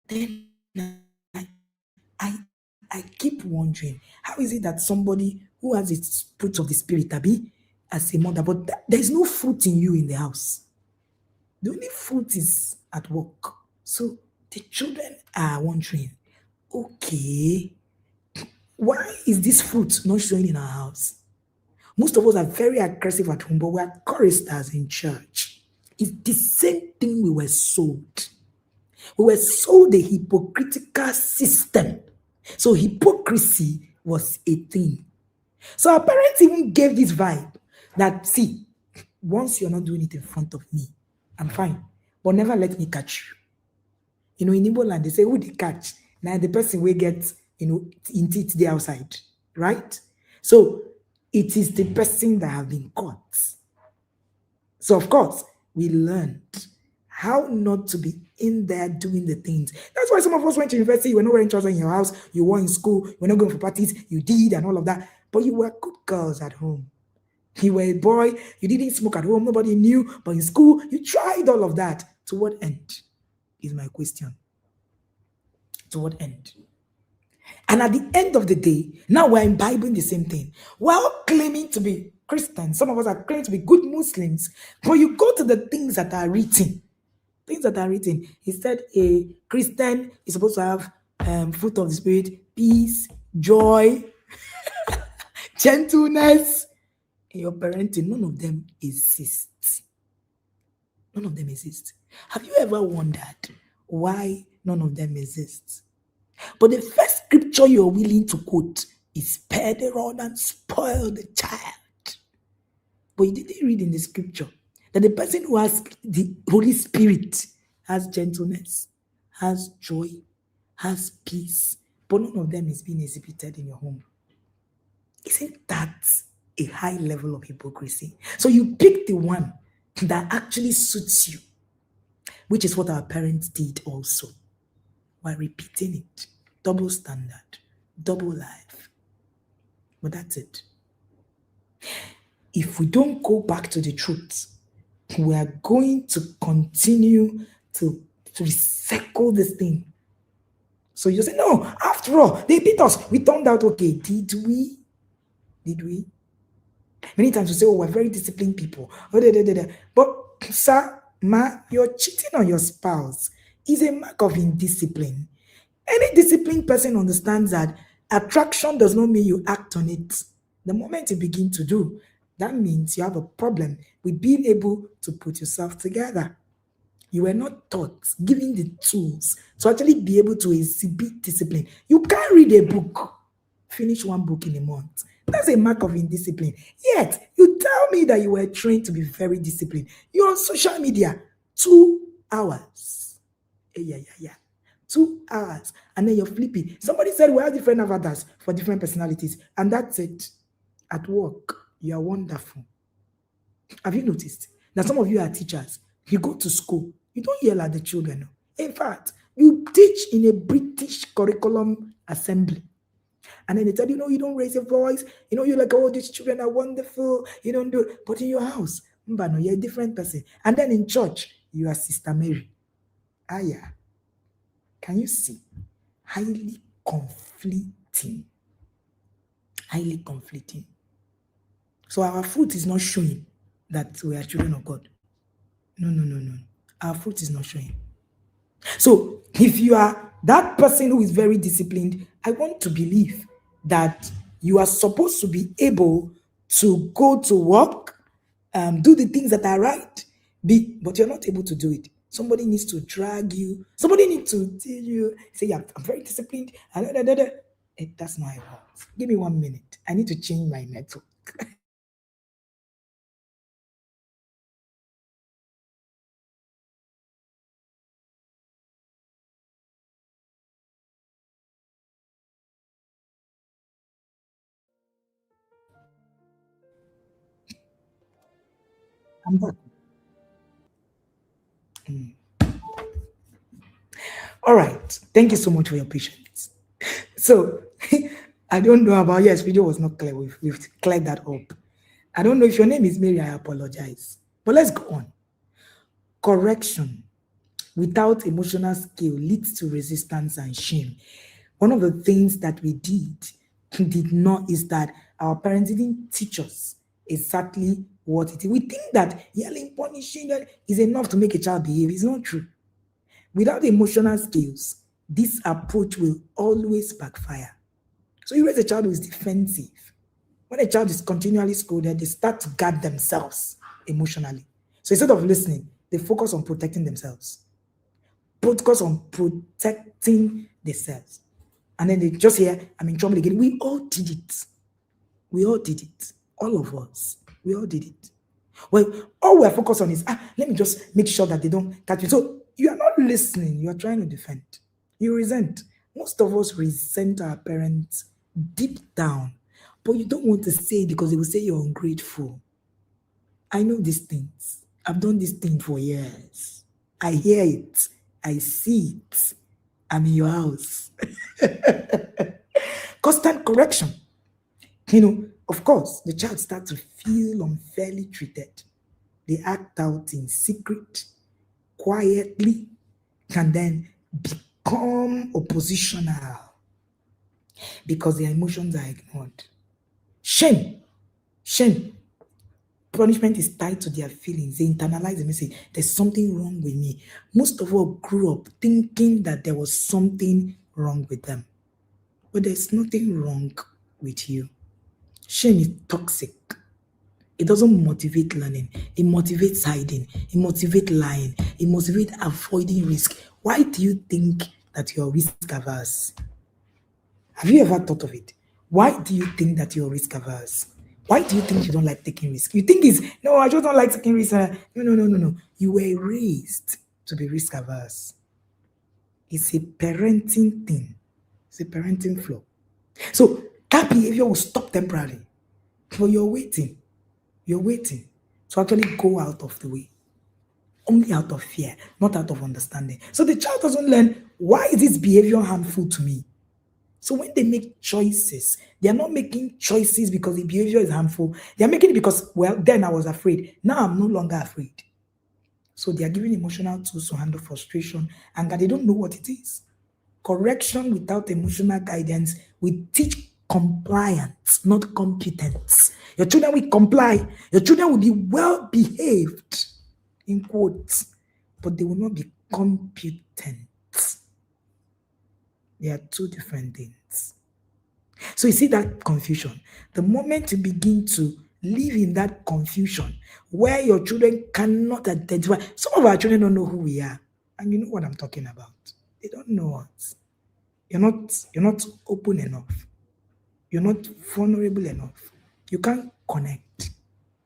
Then I keep wondering, how is it that somebody who has the fruit of the Spirit, as a mother, but there's no fruit in you in the house. The only fruit is at work. So the children are wondering, okay, why is this fruit not showing in our house? Most of us are very aggressive at home, but we are choristers in church. It's the same thing we were sold. We were sold a hypocritical system. So hypocrisy was a thing. So our parents even gave this vibe that, see, once you're not doing it in front of me, I'm fine, but never let me catch you. In Igbo land, they say, who they catch? Now the person will get, in it the outside, right? So it is the person that have been caught. So of course, we learned how not to be in there doing the things. That's why some of us went to university, you were not wearing trousers in your house, you were in school, you were not going for parties, you did and all of that. But you were good girls at home. You were a boy, you didn't smoke at home, nobody knew, but in school, you tried all of that. To what end? Is my question. To what end? And at the end of the day, now we're imbibing the same thing. We're all claiming to be Christians. Some of us are claiming to be good Muslims. But you go to the things that are written. Things that are written. He said a Christian is supposed to have fruit of the Spirit, peace, joy, gentleness. In your parenting, none of them exist. None of them exist. Have you ever wondered why none of them exist? But the first scripture you're willing to quote is spare the rod and spoil the child. But you didn't read in the scripture that the person who has the Holy Spirit has gentleness, has joy, has peace, but none of them is being exhibited in your home. Isn't that a high level of hypocrisy? So you pick the one that actually suits you, which is what our parents did also. While repeating it, double standard, double life. But that's it. If we don't go back to the truth, we are going to continue to recycle this thing. So you say, no, after all, they beat us. We turned out okay. Did we? Did we? Many times we say, oh, we're very disciplined people. But, sir, ma, you're cheating on your spouse is a mark of indiscipline. Any disciplined person understands that attraction does not mean you act on it. The moment you begin to do, that means you have a problem with being able to put yourself together. You were not taught, given the tools to actually be able to exhibit discipline. You can't read a book, finish one book in a month. That's a mark of indiscipline. Yet, you tell me that you were trained to be very disciplined. You're on social media 2 hours. Yeah. 2 hours. And then you're flippy. Somebody said we have different avatars for different personalities. And that's it. At work, you are wonderful. Have you noticed that some of you are teachers? You go to school, you don't yell at the children. In fact, you teach in a British curriculum assembly. And then they tell you, no, you don't raise your voice. You're like, oh, these children are wonderful. You don't do it. But in your house, no, you're a different person. And then in church, you are Sister Mary. Yeah. Can you see? Highly conflicting. Highly conflicting. So our fruit is not showing that we are children of God. No. Our fruit is not showing. So if you are that person who is very disciplined, I want to believe that you are supposed to be able to go to work, do the things that are right, but you're not able to do it. Somebody needs to drag you. Somebody needs to tell you, say, yeah, I'm very disciplined. That's not how it works. Give me 1 minute. I need to change my network. I'm back. All right. Thank you so much for your patience. So, I don't know about yes, video was not clear. We've cleared that up. I don't know if your name is Mary. I apologize. But let's go on. Correction without emotional skill leads to resistance and shame. One of the things that we did not is that our parents didn't teach us exactly what it is. We think that yelling, punishing is enough to make a child behave. It's not true. Without emotional skills, this approach will always backfire. So you raise a child who is defensive. When a child is continually scolded, they start to guard themselves emotionally. So instead of listening, they focus on protecting themselves. Focus on protecting themselves. And then they just hear, I'm in trouble again. We all did it. We all did it. All of us. We all did it. Well, all we're focused on is, let me just make sure that they don't catch me. So you are not listening. You are trying to defend. You resent. Most of us resent our parents deep down. But you don't want to say it because they will say you're ungrateful. I know these things. I've done this thing for years. I hear it. I see it. I'm in your house. Constant correction Of course, the child starts to feel unfairly treated. They act out in secret, quietly, and then become oppositional because their emotions are ignored. Shame, shame. Punishment is tied to their feelings. They internalize them and say, there's something wrong with me. Most of us grew up thinking that there was something wrong with them. But there's nothing wrong with you. Shame is toxic. It doesn't motivate learning. It motivates hiding. It motivates lying. It motivates avoiding risk. Why do you think that you're risk averse? Have you ever thought of it? Why do you think that you're risk averse? Why do you think you don't like taking risks? You think it's, no, I just don't like taking risks. No. You were raised to be risk averse. It's a parenting thing. It's a parenting flaw. So that behavior will stop temporarily. But you're waiting. You're waiting to actually go out of the way. Only out of fear, not out of understanding. So the child doesn't learn, why is this behavior harmful to me? So when they make choices, they are not making choices because the behavior is harmful. They are making it because, well, then I was afraid. Now I'm no longer afraid. So they are giving emotional tools to handle frustration, and that they don't know what it is. Correction without emotional guidance will teach compliance, not competence. Your children will comply. Your children will be well behaved, in quotes, but they will not be competent. They are two different things. So you see that confusion. The moment you begin to live in that confusion where your children cannot identify, some of our children don't know who we are. And you know what I'm talking about. They don't know us. You're not open enough. You're not vulnerable enough. You can't connect.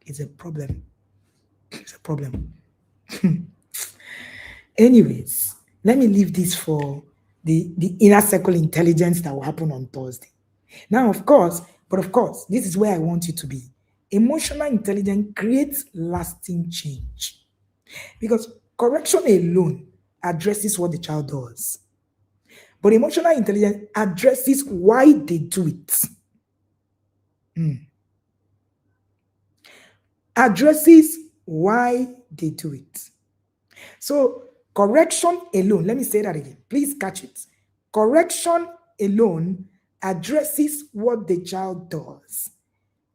It's a problem. It's a problem. Anyways, let me leave this for the inner circle intelligence that will happen on Thursday. Now, of course, this is where I want you to be. Emotional intelligence creates lasting change. Because correction alone addresses what the child does. But emotional intelligence addresses why they do it. Addresses why they do it. So, correction alone, let me say that again. Please catch it. Correction alone addresses what the child does.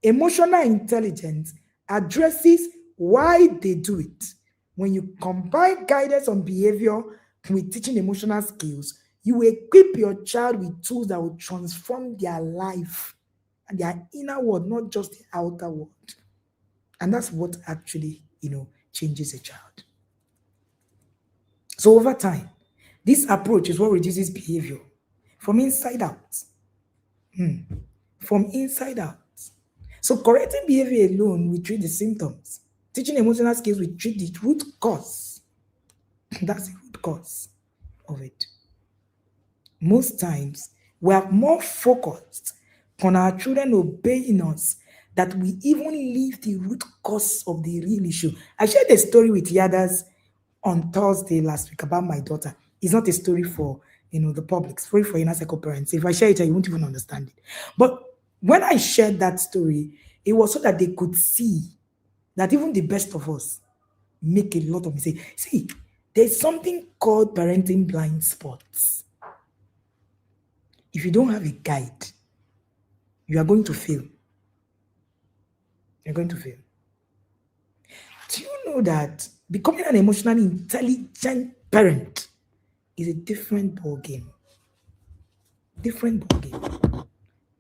Emotional intelligence addresses why they do it. When you combine guidance on behavior with teaching emotional skills, you equip your child with tools that will transform their life and their inner world, not just the outer world. And that's what actually, changes a child. So over time, this approach is what reduces behavior from inside out. From inside out. So correcting behavior alone, we treat the symptoms. Teaching emotional skills, we treat the root cause. That's the root cause of it. Most times, we are more focused on our children obeying us that we even leave the root cause of the real issue. I shared a story with Yadas on Thursday last week about my daughter. It's not a story for the public, it's for inner circle parents. If I share it, you won't even understand it. But when I shared that story, it was so that they could see that even the best of us make a lot of mistakes. See, there's something called parenting blind spots. If you don't have a guide, you are going to fail. You're going to fail. Do you know that becoming an emotionally intelligent parent is a different ballgame? Different ballgame.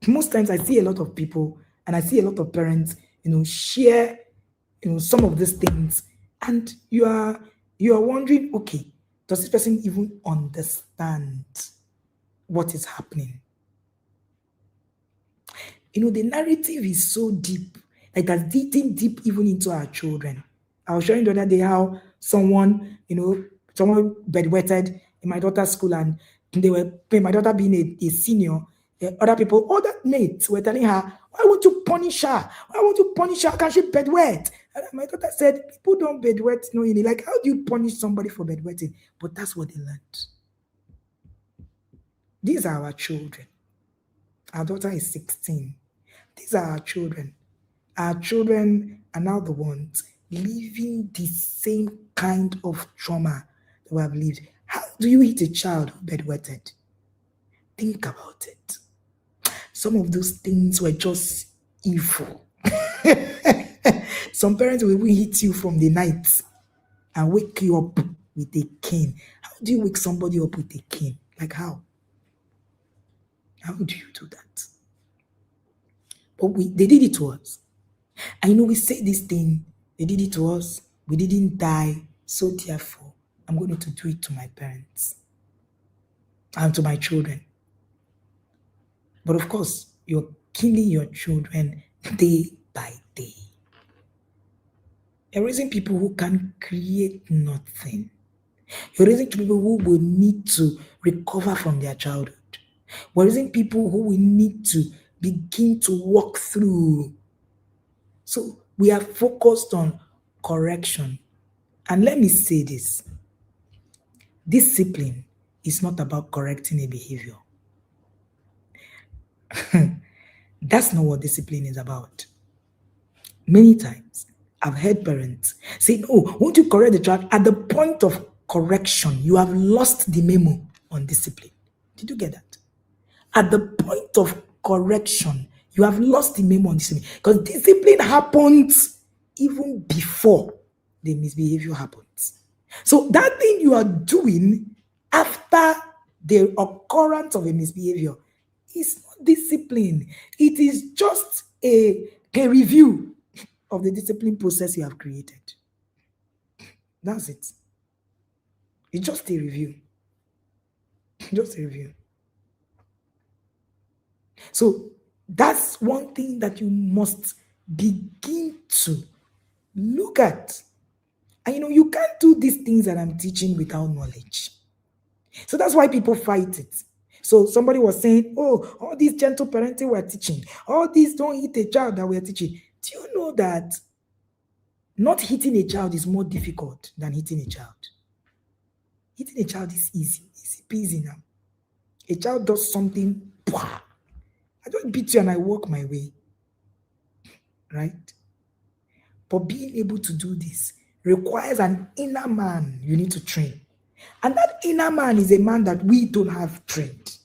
Most times I see a lot of people and I see a lot of parents, share, some of these things, and you are wondering, okay, does this person even understand what is happening? The narrative is so deep, like that's digging deep even into our children. I was showing the other day how someone bedwetted in my daughter's school, and they were, my daughter being a senior, other mates were telling her, why won't you punish her? Why won't you punish her? Can she bedwet? And my daughter said, people don't bedwet knowingly. Like, how do you punish somebody for bedwetting? But that's what they learned. These are our children. Our daughter is 16. These are our children. Our children are now the ones living the same kind of trauma that we have lived. How do you hit a child who bedwetted? Think about it. Some of those things were just evil. Some parents will even hit you from the night and wake you up with a cane. How do you wake somebody up with a cane? Like how? How do you do that? But they did it to us. I know we say this thing, they did it to us, we didn't die, so therefore, I'm going to do it to my parents and to my children. But of course, you're killing your children day by day. You're raising people who can create nothing. You're raising people who will need to recover from their childhood. We're raising people who will need to begin to walk through. So we are focused on correction. And let me say this. Discipline is not about correcting a behavior. That's not what discipline is about. Many times, I've heard parents say, "Oh, won't you correct the child?" At the point of correction, you have lost the memo on discipline. Did you get that? At the point of correction, you have lost the memo on discipline. Because discipline happens even before the misbehavior happens. So that thing you are doing after the occurrence of a misbehavior is not discipline. It is just a review of the discipline process you have created. That's it. It's just a review. Just a review. So that's one thing that you must begin to look at. And you can't do these things that I'm teaching without knowledge. So that's why people fight it. So somebody was saying, "Oh, all these gentle parenting we're teaching, all these don't hit a child that we're teaching." Do you know that not hitting a child is more difficult than hitting a child? Hitting a child is easy peasy now. A child does something, I just beat you and I walk my way. Right? But being able to do this requires an inner man you need to train. And that inner man is a man that we don't have trained.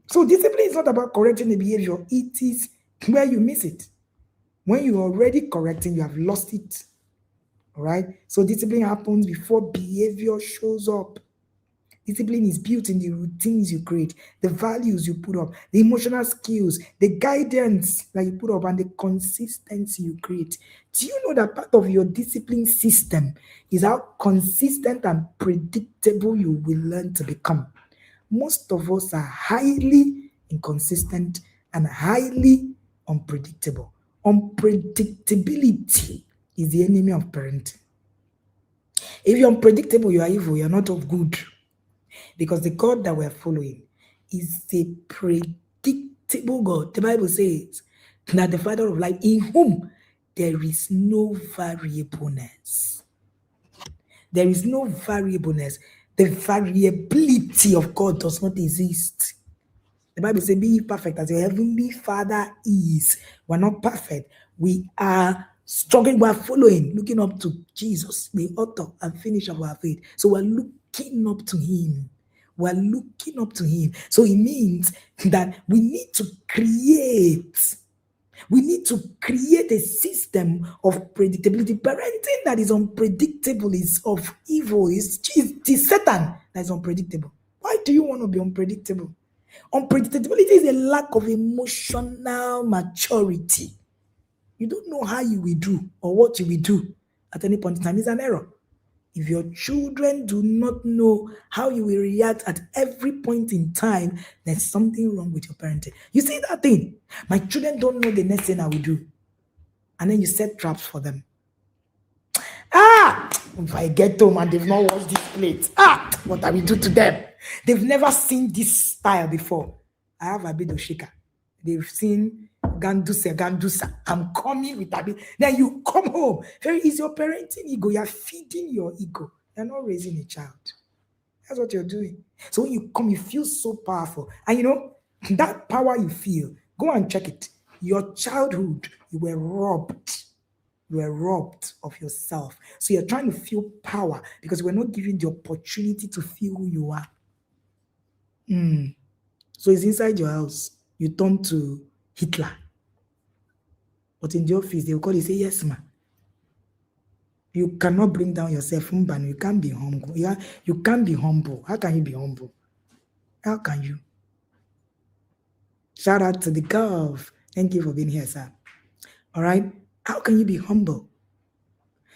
So discipline is not about correcting the behavior. It is where you miss it. When you're already correcting, you have lost it. All right? So discipline happens before behavior shows up. Discipline is built in the routines you create, the values you put up, the emotional skills, the guidance that you put up, and the consistency you create. Do you know that part of your discipline system is how consistent and predictable you will learn to become? Most of us are highly inconsistent and highly unpredictable. Unpredictability is the enemy of parenting. If you're unpredictable, you are evil, you're not of good. Because the God that we're following is a predictable God. The Bible says that the Father of light, in whom there is no variableness. There is no variableness. The variability of God does not exist. The Bible says, "Be ye perfect as your heavenly Father is." We're not perfect. We are struggling. We're following, looking up to Jesus, the author and finisher of our faith. So we're looking up to him. We're looking up to him. So it means that we need to create a system of predictability. Parenting that is unpredictable is of evil. It's Satan that is unpredictable. Why do you want to be unpredictable? Unpredictability is a lack of emotional maturity. You don't know how you will do or what you will do at any point in time. It's an error. If your children do not know how you will react at every point in time, there's something wrong with your parenting. You see that thing? My children don't know the next thing I will do. And then you set traps for them. If I get home and they've not washed this plate, what I will do to them? They've never seen this style before. I have a bit of shaker. They've seen Gandusa. I'm coming with a bit. Then you come home. Very easy. Your parenting ego. You're feeding your ego. You're not raising a child. That's what you're doing. So when you come, you feel so powerful. And that power you feel Go and check it. Your childhood, you were robbed. You were robbed of yourself. So you're trying to feel power because we're not given the opportunity to feel who you are. So it's inside your house. You turn to Hitler. But in the office, they will call you, say, yes, ma. You cannot bring down yourself. You can't be humble. You can't be humble. How can you be humble? How can you? Shout out to the curve. Thank you for being here, sir. All right? How can you be humble?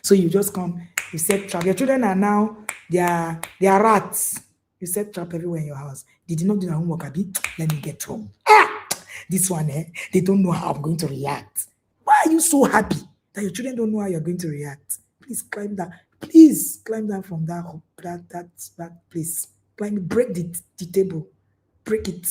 So you just come, you set trap. Your children are now, they are rats. You set trap everywhere in your house. They did not do their homework, Abi. Let me get home. This one, they don't know how I'm going to react. Why are you so happy that your children don't know how you're going to react? Please climb down. Please climb down from that place. Climb, break the table. Break it.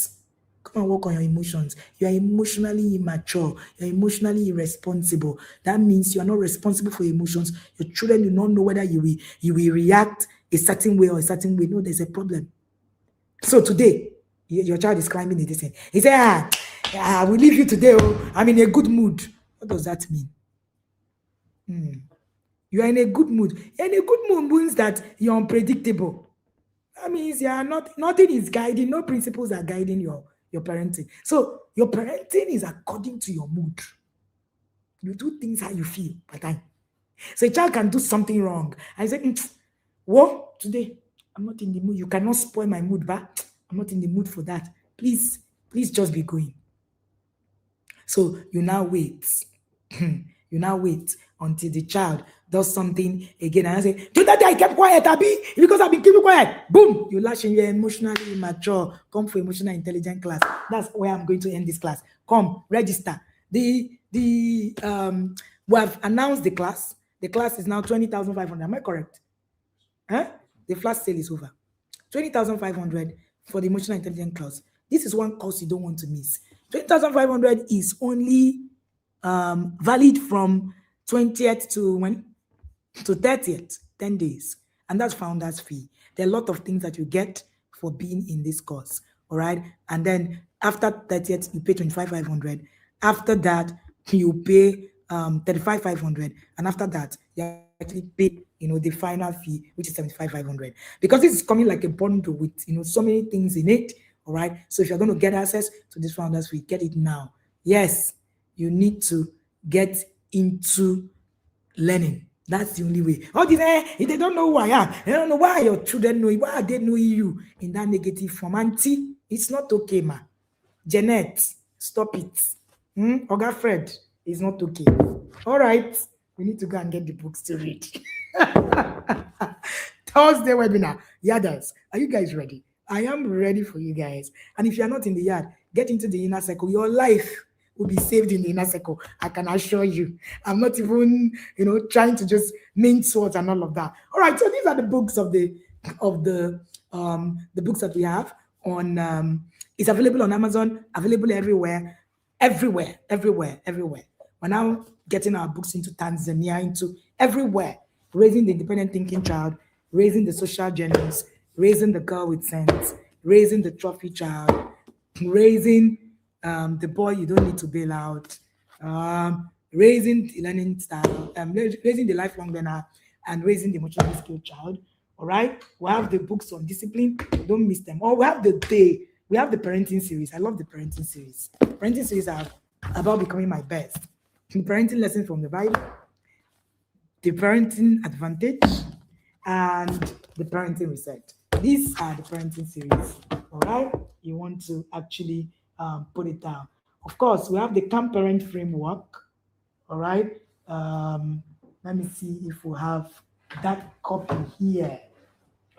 Come and work on your emotions. You are emotionally immature. You're emotionally irresponsible. That means you are not responsible for your emotions. Your children do not know whether you will react a certain way or a certain way. No, there's a problem. So today, your child is climbing the distance. He said, I will leave you today. Oh, I'm in a good mood. What does that mean? You are in a good mood. And a good mood means that you're unpredictable. That means you are nothing is guiding, no principles are guiding your parenting. So your parenting is according to your mood. You do things how you feel by time. So a child can do something wrong. I say, what? Today, I'm not in the mood. You cannot spoil my mood, but I'm not in the mood for that. Please just be going. So you now wait. You now wait until the child does something again. And I say, do that, I kept quiet, Abby, because I've been keeping quiet. Boom! You lash in your emotionally immature. Come for emotional intelligence class. That's where I'm going to end this class. Come, register. We have announced the class. The class is now 20,500. Am I correct? The flash sale is over. 20,500 for the emotional intelligence class. This is one course you don't want to miss. 20,500 is only valid from 20th to when? To 30th, 10 days. And that's founder's fee. There are a lot of things that you get for being in this course. All right. And then after 30th, you pay 25,500. After that, you pay 35,500. And after that, you actually pay, the final fee, which is 75,500. Because this is coming like a bundle with, so many things in it. All right. So if you're going to get access to this founders fee, get it now. Yes, you need to get into learning. That's the only way. Oh, they don't know who I am. They don't know why your children know you. Why are they knowing you in that negative form? Auntie, it's not okay, ma. Jeanette, stop it. Oga Fred, it's not okay. All right, we need to go and get the books to read. Thursday webinar. Yarders, are you guys ready? I am ready for you guys. And if you're not in the yard, get into the inner circle. Your life will be saved in the inner circle. I can assure you. I'm not even, trying to just mince words and all of that. All right, so these are the books of the books that we have on. It's available on Amazon, available everywhere. We're now getting our books into Tanzania, into everywhere. Raising the independent thinking child, raising the social genius, raising the girl with sense, raising the trophy child, raising the boy you don't need to bail out, raising the learning style, raising the lifelong learner, and raising the emotionally skilled child. All right, we have the books on discipline. Don't miss them. Or we have the parenting series. I love the parenting series. Parenting series are about becoming my best. The parenting lessons from the Bible, the parenting advantage, and the parenting reset. These are the parenting series. All right, you want to actually put it down. Of course, we have the Camp Parent framework. All right. Let me see if we have that copy here.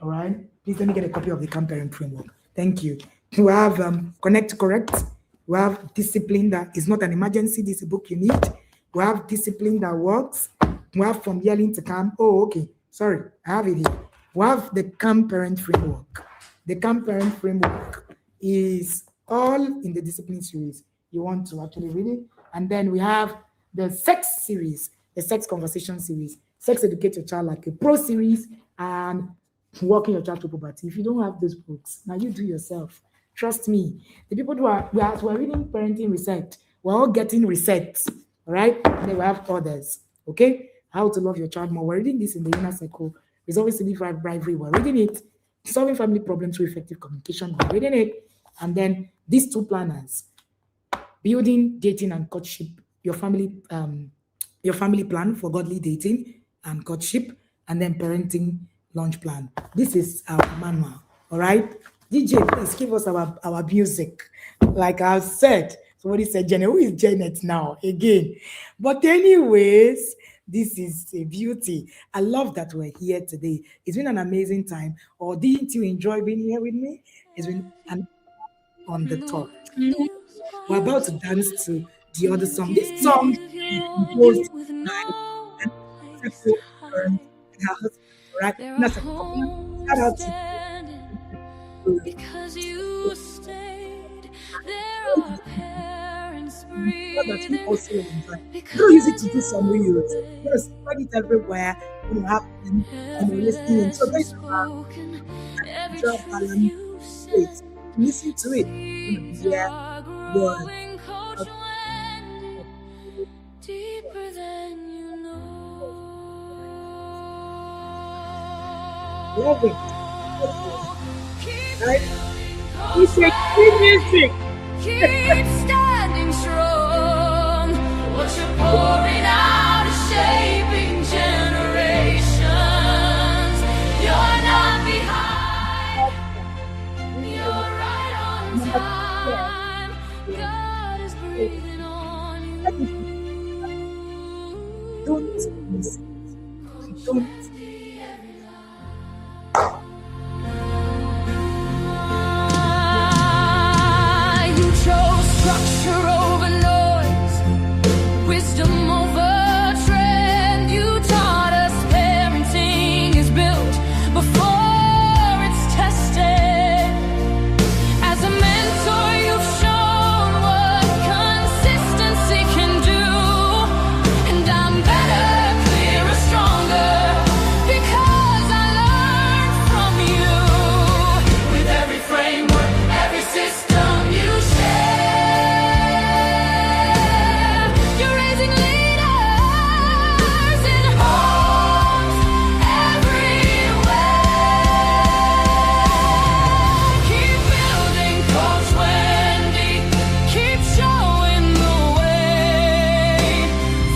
All right. Please let me get a copy of the Camp Parent framework. Thank you. We have Connect to Correct. We have Discipline that is not an emergency. This is a book you need. We have Discipline that works. We have From Yelling to Calm. Oh, okay. Sorry, I have it here. We have the Camp Parent framework. The Camp Parent framework is all in the discipline series. You want to actually read it. And then we have the sex series, the sex conversation series, Sex Educate Your Child Like a Pro series, and Walking Your Child to Puberty. If you don't have those books, now you do yourself. Trust me. The people who we're reading parenting reset, we're all getting resets. All right. And then we have others. Okay. How to love your child more. We're reading this in the inner circle. Resolving significant rivalry. We're reading it. Solving family problems through effective communication. We're reading it. And then these two planners, building dating and courtship, your family plan for godly dating and courtship, and then parenting launch plan. This is our manual. All right. DJ, please give us our music. Like I said, somebody said Janet. Who is Janet now? Again. But anyways, this is a beauty. I love that we're here today. It's been an amazing time. Or didn't you enjoy being here with me? It's been an on the top. We're about to dance to the other song. This song is composed by an Seco and her husband, right? That's a couple. Shout out because you stayed. There are parents that we also breathing enjoy. Don't use it to do some reels. You're gonna spread it everywhere. You know, have them and you're listening. So there's a natural balance place. Listen to it. You're gonna hear words. deeper than you know. Love it. Keep Right? building It's a good music. Keep standing strong. What you're pouring out is shaping generations. You're not behind. You're right on time. God is breathing on you. Don't miss it. Don't. You chose structure over noise, wisdom over trend. You taught us parenting is built before it's tested. As a mentor, you've shown what consistency can do. And I'm better, clearer, stronger because I learned from you. With every framework, every system you share, you're raising leaders in homes everywhere. Keep building, Coach Wendy. Keep showing the way.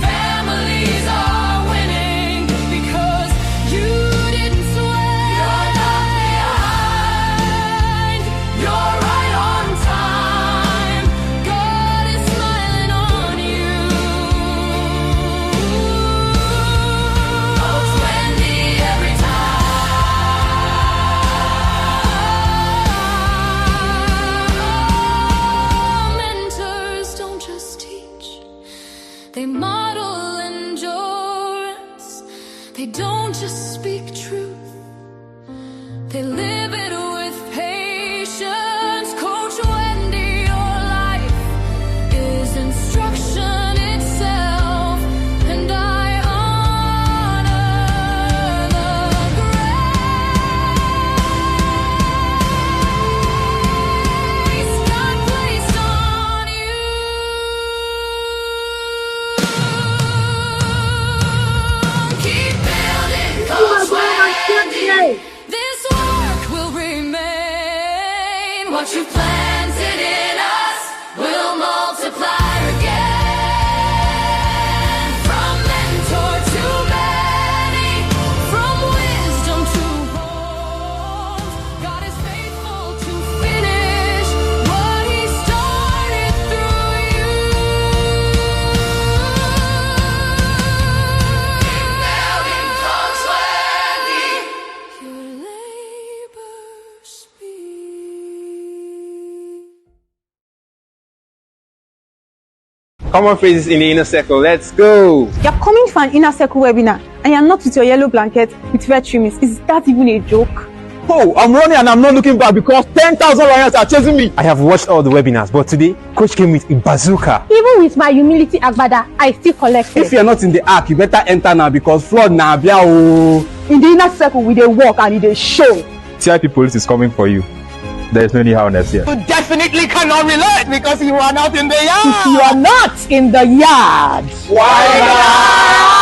Families are winning because you didn't swear. You're not behind. You're right on time. God is smiling on you. Coach Wendy every time. Mentors don't just teach, they model endurance. They don't just speak truth, they live it with patience. Coach Wendy, your life is instruction itself, and I honor the grace God placed on you. Keep building, Coach Wendy. This work will remain. What you planted in us will multiply again. From mentor to many, from wisdom to homes, God is faithful to finish what He started through you. Keep building, Coach Wendy. Your labor speaks. Common phrases in the inner circle. Let's go. You're coming for an inner circle webinar and you're not with your yellow blanket with red trimmings. Is that even a joke? Oh, I'm running and I'm not looking back because 10,000 lions are chasing me. I have watched all the webinars, but today, Coach came with a bazooka. Even with my humility agbada, I still collected. If you're not in the ark, you better enter now because flood na bia oh. In the inner circle, we dey walk and we dey show. TIP Police is coming for you. There's no how-ness here. You definitely cannot relate because you are not in the yard. If you are not in the yard, Why not?